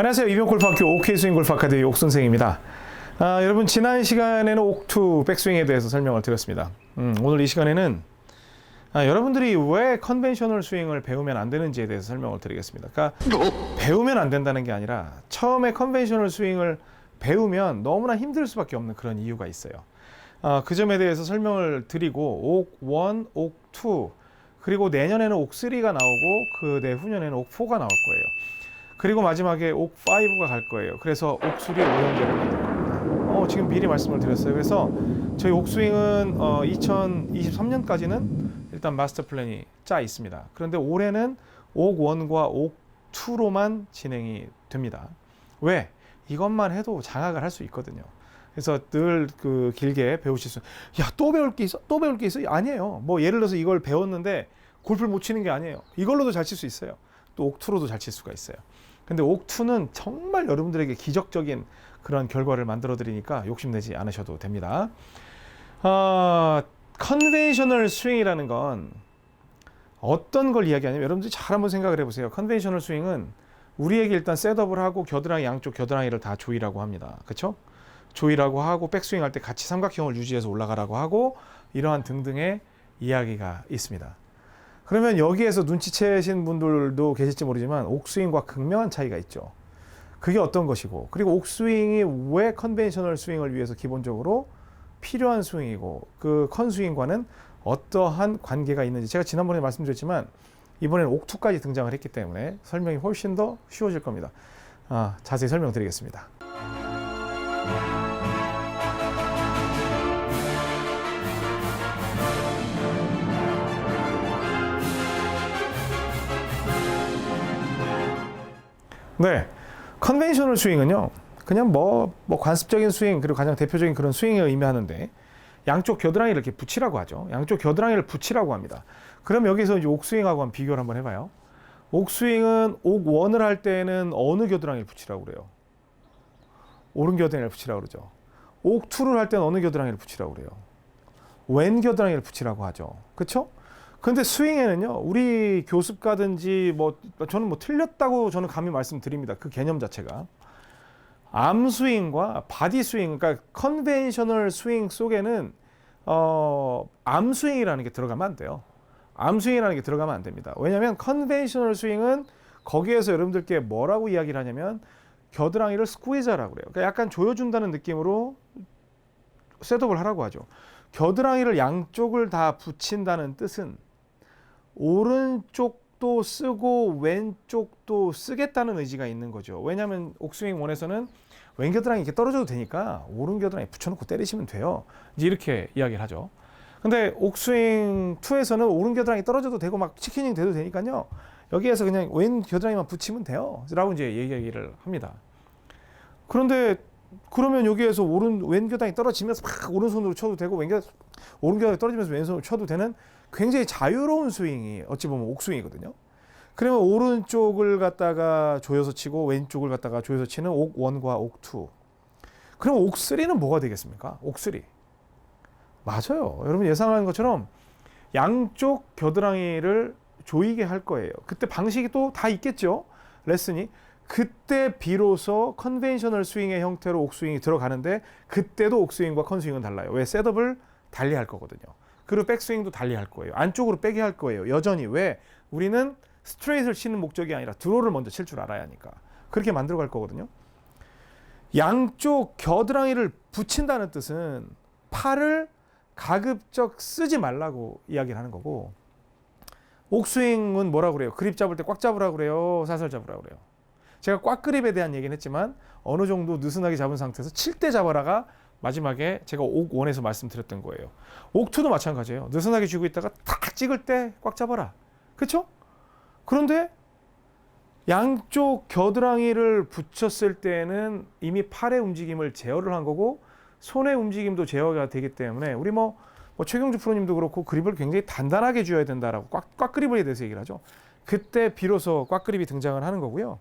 안녕하세요. 이병골프학교 OK스윙골프 아카데미 옥선생입니다. 여러분 지난 시간에는 옥투 백스윙에 대해서 설명을 드렸습니다. 오늘 이 시간에는 여러분들이 왜 컨벤셔널 스윙을 배우면 안 되는지에 대해서 설명을 드리겠습니다. 그러니까 배우면 안 된다는 게 아니라 처음에 컨벤셔널 스윙을 배우면 너무나 힘들 수밖에 없는 그런 이유가 있어요. 그 점에 대해서 설명을 드리고 옥1, 옥2 그리고 내년에는 옥3가 나오고 그 내후년에는 옥4가 나올 거예요. 그리고 마지막에 옥5가 갈 거예요. 그래서 옥3 5연계를 만들 겁니다. 지금 미리 말씀을 드렸어요. 그래서 저희 옥스윙은 2023년까지는 일단 마스터 플랜이 짜 있습니다. 그런데 올해는 옥1과 옥2로만 진행이 됩니다. 왜? 이것만 해도 장악을 할 수 있거든요. 그래서 늘 그 길게 배우실 수, 야, 또 배울 게 있어? 또 배울 게 있어? 아니에요. 뭐 예를 들어서 이걸 배웠는데 골프를 못 치는 게 아니에요. 이걸로도 잘 칠 수 있어요. 또 옥2로도 잘 칠 수가 있어요. 근데 옥2는 정말 여러분들에게 기적적인 그런 결과를 만들어 드리니까 욕심내지 않으셔도 됩니다. 컨벤셔널 스윙이라는 건 어떤 걸 이야기하냐면, 여러분들이 잘 한번 생각을 해보세요. 컨벤셔널 스윙은 우리에게 일단 셋업을 하고 겨드랑이, 양쪽 겨드랑이를 다 조이라고 합니다. 그렇죠? 조이라고 하고 백스윙 할 때 같이 삼각형을 유지해서 올라가라고 하고, 이러한 등등의 이야기가 있습니다. 그러면 여기에서 눈치채신 분들도 계실지 모르지만 옥스윙과 극명한 차이가 있죠. 그게 어떤 것이고, 그리고 옥스윙이 왜 컨벤셔널 스윙을 위해서 기본적으로 필요한 스윙이고, 그 컨스윙과는 어떠한 관계가 있는지 제가 지난번에 말씀드렸지만 이번에는 옥2까지 등장을 했기 때문에 설명이 훨씬 더 쉬워질 겁니다. 자세히 설명드리겠습니다. 네, 컨벤셔널 스윙은요, 그냥 뭐 관습적인 스윙, 그리고 가장 대표적인 그런 스윙을 의미하는데, 양쪽 겨드랑이를 이렇게 붙이라고 하죠. 양쪽 겨드랑이를 붙이라고 합니다. 그럼 여기서 이제 옥스윙하고 한번 비교를 한번 해봐요. 옥스윙은 옥1을 할 때는 어느 겨드랑이를 붙이라고 그래요? 오른 겨드랑이를 붙이라고 그러죠. 옥2를 할 때는 어느 겨드랑이를 붙이라고 그래요? 왼 겨드랑이를 붙이라고 하죠. 그렇죠? 근데 스윙에는요, 우리 교습 가든지 저는 틀렸다고 저는 감히 말씀드립니다. 그 개념 자체가. 암 스윙과 바디 스윙, 그러니까 컨벤셔널 스윙 속에는 암 스윙이라는 게 들어가면 안 돼요. 암 스윙이라는 게 들어가면 안 됩니다. 왜냐하면 컨벤셔널 스윙은 거기에서 여러분들께 뭐라고 이야기를 하냐면 겨드랑이를 스퀴즈하라고 그래요. 그러니까 약간 조여준다는 느낌으로 셋업을 하라고 하죠. 겨드랑이를 양쪽을 다 붙인다는 뜻은 오른쪽도 쓰고 왼쪽도 쓰겠다는 의지가 있는 거죠. 왜냐하면 옥스윙 1에서는 왼 겨드랑이 이렇게 떨어져도 되니까 오른 겨드랑이 붙여놓고 때리시면 돼요. 이제 이렇게 이야기를 하죠. 근데 옥스윙 2에서는 오른 겨드랑이 떨어져도 되고 막 치킨닝 돼도 되니까요, 여기에서 그냥 왼 겨드랑이만 붙이면 돼요 라고 이제 얘기를 합니다. 그런데 그러면 여기에서 왼 겨드랑이 떨어지면서 막 오른손으로 쳐도 되고, 오른 겨드랑이 떨어지면서 왼손으로 쳐도 되는 굉장히 자유로운 스윙이 어찌 보면 옥스윙이거든요. 그러면 오른쪽을 갖다가 조여서 치고 왼쪽을 갖다가 조여서 치는 옥1과 옥2. 그럼 옥3는 뭐가 되겠습니까? 옥3. 맞아요. 여러분 예상하는 것처럼 양쪽 겨드랑이를 조이게 할 거예요. 그때 방식이 또 다 있겠죠. 레슨이. 그때 비로소 컨벤셔널 스윙의 형태로 옥스윙이 들어가는데, 그때도 옥스윙과 컨스윙은 달라요. 왜? 셋업을 달리 할 거거든요. 그리고 백스윙도 달리 할 거예요. 안쪽으로 빼게 할 거예요. 여전히. 왜? 우리는 스트레이트를 치는 목적이 아니라 드로우를 먼저 칠 줄 알아야 하니까. 그렇게 만들어 갈 거거든요. 양쪽 겨드랑이를 붙인다는 뜻은 팔을 가급적 쓰지 말라고 이야기를 하는 거고, 옥스윙은 뭐라고 그래요? 그립 잡을 때 꽉 잡으라고 그래요? 살살 잡으라고 그래요? 제가 꽉 그립에 대한 얘기는 했지만 어느 정도 느슨하게 잡은 상태에서 칠 때 잡아라가 마지막에 제가 옥1에서 말씀드렸던 거예요. 옥2도 마찬가지예요. 느슨하게 쥐고 있다가 탁 찍을 때 꽉 잡아라. 그렇죠? 그런데 양쪽 겨드랑이를 붙였을 때는 이미 팔의 움직임을 제어를 한 거고, 손의 움직임도 제어가 되기 때문에 우리 최경주 프로님도 그렇고 그립을 굉장히 단단하게 쥐어야 된다라고 꽉 그립에 대해서 얘기를 하죠. 그때 비로소 꽉 그립이 등장을 하는 거고요.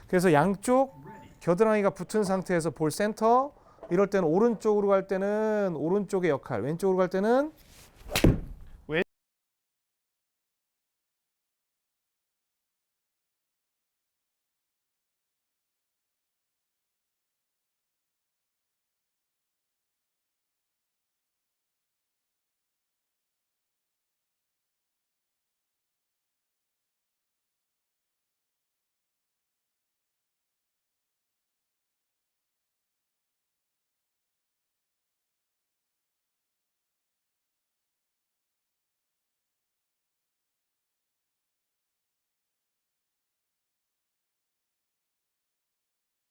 그래서 양쪽 겨드랑이가 붙은 상태에서 볼 센터, 이럴 때는 오른쪽으로 갈 때는 오른쪽의 역할, 왼쪽으로 갈 때는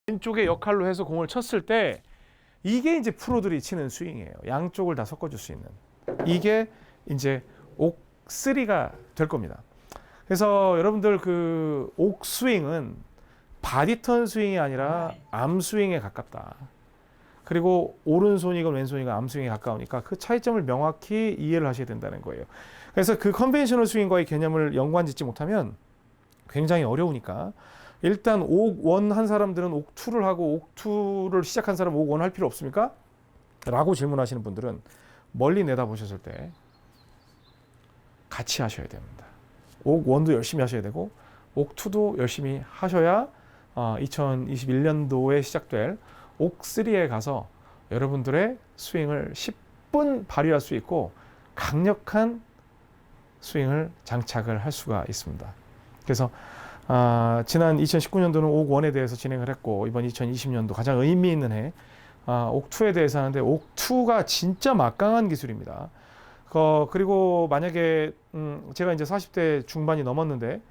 왼쪽의 역할로 해서 공을 쳤을 때 이게 이제 프로들이 치는 스윙이에요. 양쪽을 다 섞어줄 수 있는. 이게 이제 옥3가 될 겁니다. 그래서 여러분들 그 옥스윙은 바디턴 스윙이 아니라 암스윙에 가깝다. 그리고 오른손이건 왼손이건 암스윙에 가까우니까 그 차이점을 명확히 이해를 하셔야 된다는 거예요. 그래서 그 컨벤셔널 스윙과의 개념을 연관 짓지 못하면 굉장히 어려우니까 일단 옥1 한 사람들은 옥2를 하고 옥2를 시작한 사람 옥1 할 필요 없습니까? 라고 질문하시는 분들은 멀리 내다보셨을 때 같이 하셔야 됩니다. 옥1도 열심히 하셔야 되고 옥2도 열심히 하셔야 2021년도에 시작될 옥3에 가서 여러분들의 스윙을 10분 발휘할 수 있고 강력한 스윙을 장착을 할 수가 있습니다. 그래서 지난 2019년도는 옥1에 대해서 진행을 했고 이번 2020년도 가장 의미 있는 해 옥2에 대해서 하는데 옥2가 진짜 막강한 기술입니다. 그리고 만약에 제가 이제 40대 중반이 넘었는데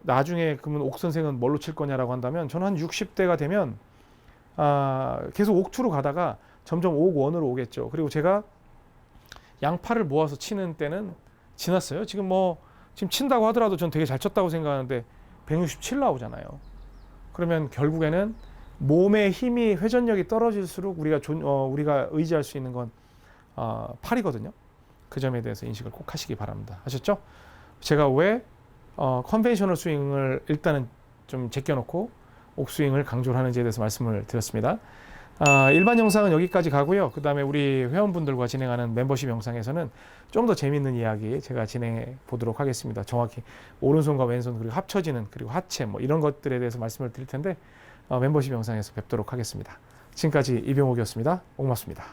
나중에 그러면 옥 선생은 뭘로 칠 거냐라고 한다면 저는 한 60대가 되면 계속 옥2로 가다가 점점 옥1으로 오겠죠. 그리고 제가 양팔을 모아서 치는 때는 지났어요. 지금 친다고 하더라도 전 되게 잘 쳤다고 생각하는데 167 나오잖아요. 그러면 결국에는 몸의 힘이 회전력이 떨어질수록 우리가 의지할 수 있는 건 팔이거든요. 그 점에 대해서 인식을 꼭 하시기 바랍니다. 아셨죠? 제가 왜 컨벤셔널 스윙을 일단은 좀 제껴놓고 옥스윙을 강조를 하는지에 대해서 말씀을 드렸습니다. 일반 영상은 여기까지 가고요. 그 다음에 우리 회원분들과 진행하는 멤버십 영상에서는 좀 더 재밌는 이야기 제가 진행해 보도록 하겠습니다. 정확히 오른손과 왼손 그리고 합쳐지는 그리고 하체 이런 것들에 대해서 말씀을 드릴 텐데 멤버십 영상에서 뵙도록 하겠습니다. 지금까지 이병옥이었습니다. 고맙습니다.